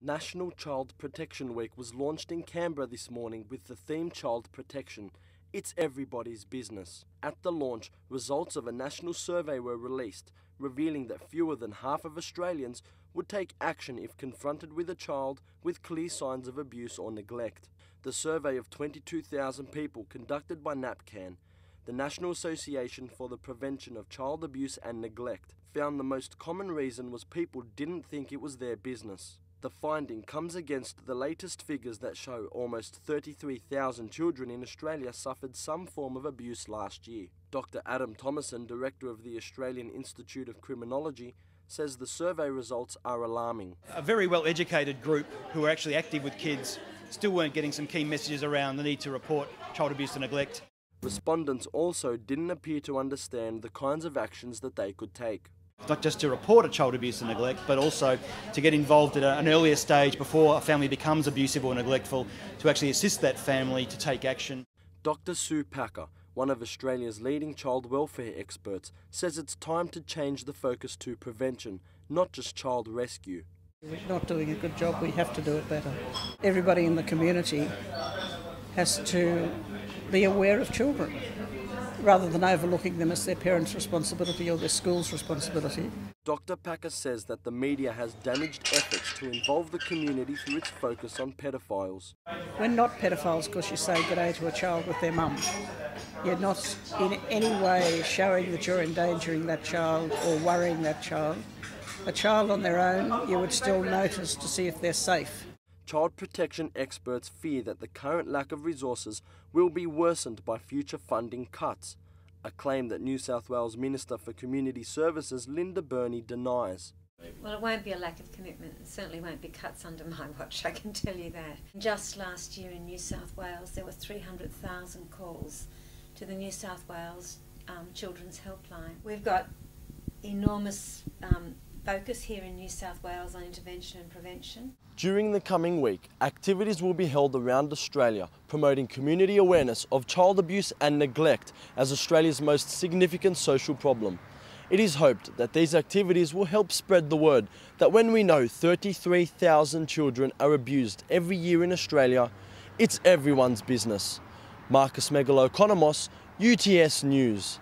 National Child Protection Week was launched in Canberra this morning with the theme Child Protection. It's everybody's business. At the launch, results of a national survey were released, revealing that fewer than half of Australians would take action if confronted with a child with clear signs of abuse or neglect. The survey of 22,000 people conducted by NAPCAN, the National Association for the Prevention of Child Abuse and Neglect, found the most common reason was people didn't think it was their business. The finding comes against the latest figures that show almost 33,000 children in Australia suffered some form of abuse last year. Dr. Adam Thomason, Director of the Australian Institute of Criminology, says the survey results are alarming. A very well-educated group who are actually active with kids still weren't getting some key messages around the need to report child abuse and neglect. Respondents also didn't appear to understand the kinds of actions that they could take. Not just to report a child abuse and neglect, but also to get involved at an earlier stage before a family becomes abusive or neglectful, to actually assist that family to take action. Dr. Sue Packer, one of Australia's leading child welfare experts, says it's time to change the focus to prevention, not just child rescue. We're not doing a good job, we have to do it better. Everybody in the community has to be aware of children, rather than overlooking them as their parents' responsibility or their school's responsibility. Dr. Packer says that the media has damaged efforts to involve the community through its focus on pedophiles. We're not pedophiles because you say good day to a child with their mum. You're not in any way showing that you're endangering that child or worrying that child. A child on their own, you would still notice to see if they're safe. Child protection experts fear that the current lack of resources will be worsened by future funding cuts, a claim that New South Wales Minister for Community Services Linda Burney denies. Well, it won't be a lack of commitment. It certainly won't be cuts under my watch, I can tell you that. Just last year in New South Wales, there were 300,000 calls to the New South Wales Children's Helpline. We've got enormous focus here in New South Wales on intervention and prevention. During the coming week, activities will be held around Australia promoting community awareness of child abuse and neglect as Australia's most significant social problem. It is hoped that these activities will help spread the word that when we know 33,000 children are abused every year in Australia, it's everyone's business. Megalokonomos, UTS News.